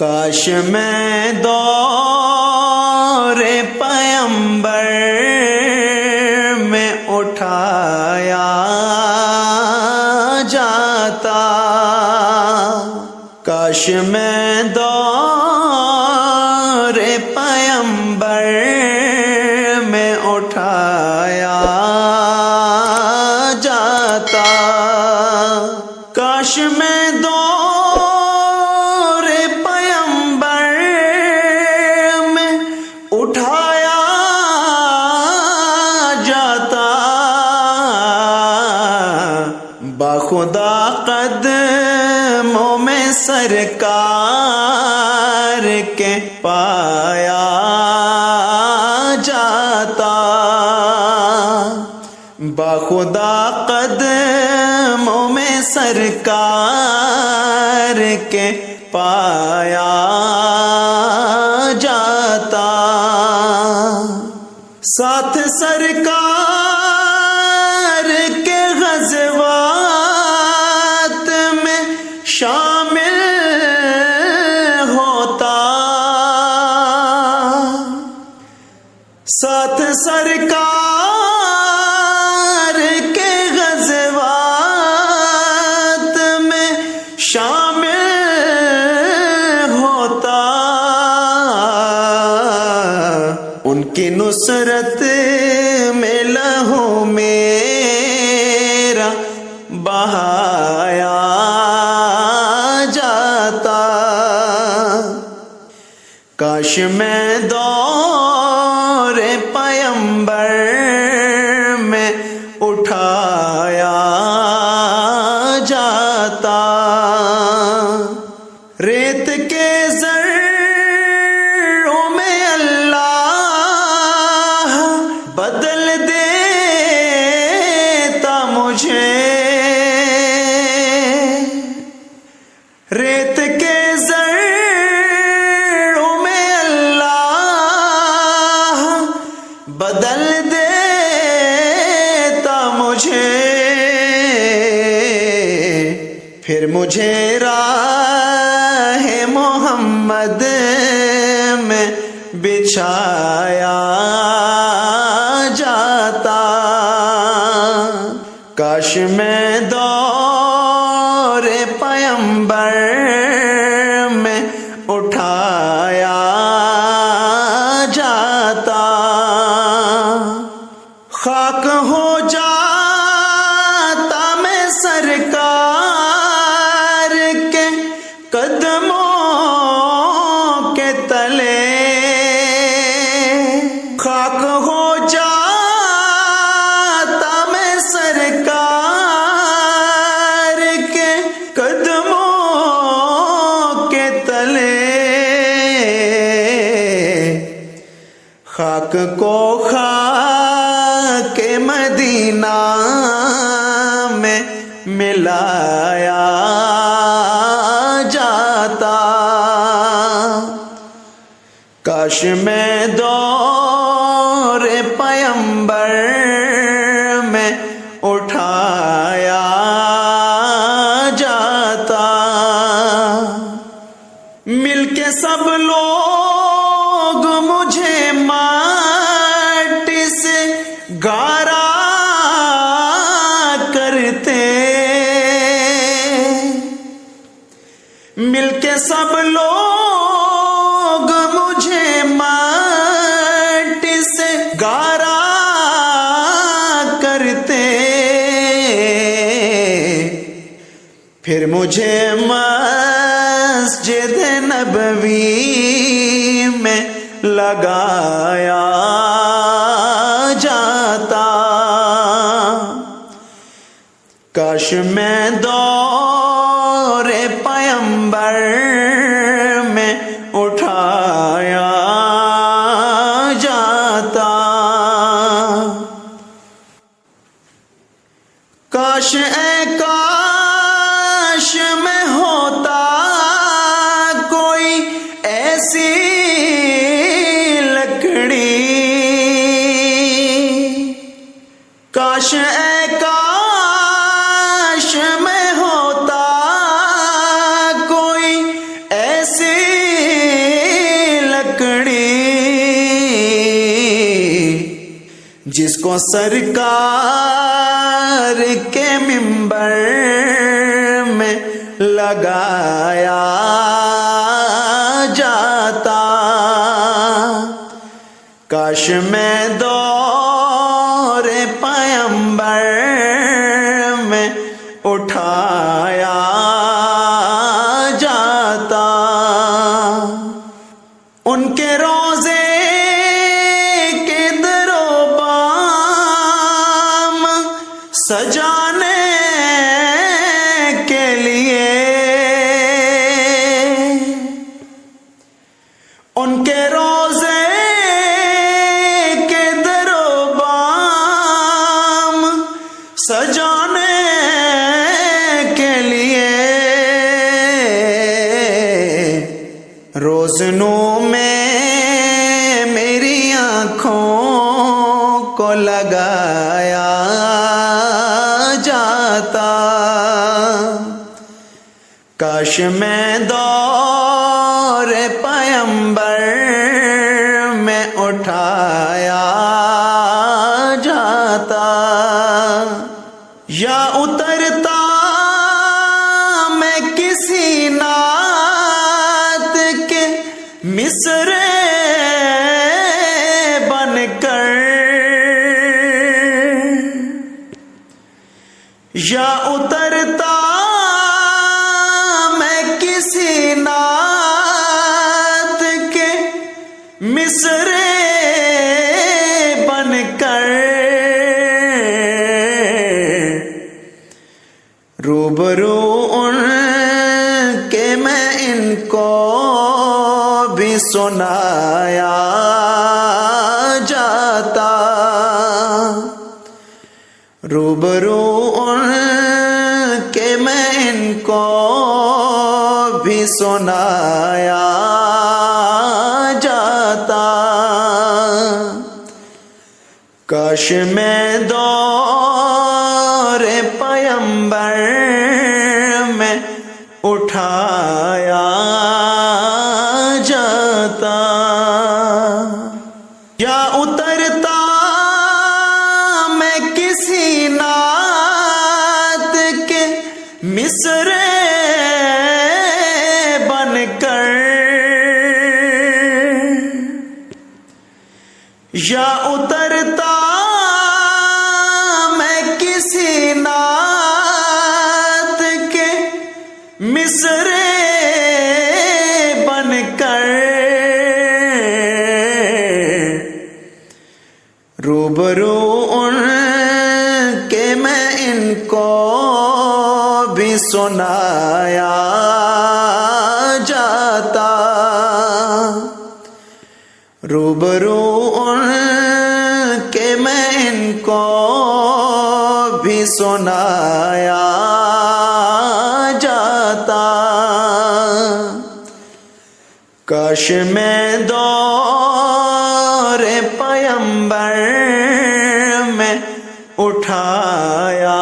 کاش میں دور پیمبر میں اٹھایا جاتا، کاش میں دور پیمبر میں اٹھایا جاتا، کاش میں دور پیمبر میں اٹھایا جاتا، بخدا قدموں میں سرکار کے پایا جاتا، بخدا قدموں میں سرکار کے پایا جاتا، ساتھ سرکار کے غزوات میں شامل ہوتا، ساتھ سرکار کے غزوات میں شامل ہوتا، ان کی نصرت میں لہو میرا بہایا جاتا، کاش میں دور پیمبر میں اٹھایا جاتا، ریت کے ذروں میں اللہ بدل دیتا مجھے، ریت کے ذروں میں اللہ بدل دیتا مجھے، پھر مجھے راہ محمد میں بچھایا جاتا، کاش میں دور پیمبر میں اٹھایا جاتا، خاک ہو جاتا میں سرکار کے قدموں کے تلے، خاک ہو جاتا میں سرکار کے قدموں کے تلے، خاک کو خاک مدینہ میں ملایا جاتا، کاش میں دور پیمبر میں اٹھایا جاتا، مل کے سب لوگ مجھے ماٹی سے گارا کرتے، مل کے سب لوگ مجھے ماٹی سے گارا کرتے، پھر مجھے مسجد نبوی میں لگایا جاتا، کاش میں دور پیمبر میں اٹھایا جاتا، کاش اے کاش میں ہوتا کوئی ایسی لکڑی، کاش اے کاش میں جس کو سرکار کے منبر میں لگایا جاتا، کاش میں دور پیمبر میں اٹھایا جاتا، ان کے روزے کے در و بام سجانے کے لیے، ان کے روزے کے در و بام سجانے کے لیے، روزنوں میں میری آنکھوں کو لگایا جاتا، کاش میں دور پیمبر میں اٹھایا جاتا، یا اترتا میں کسی نعت کے مصرے بن کر، یا اترتا میں کسی نعت کے مصرے بن کر، روبرو ان کے میں ان کو بھی سنایا جاتا، روبرو ان کے میں ان کو بھی سنایا جاتا، کاش میں دور پیمبر میں اٹھایا جاتا، یا اترتا میں کسی نعت کے مصرے بن کر، یا اترتا میں کسی نعت کے مصرے بن کر، روبرو ان کے میں ان کو بھی سنایا جاتا، روبرو ان کے میں ان کو بھی سنایا جاتا، کاش میں دور پیمبر میں اٹھایا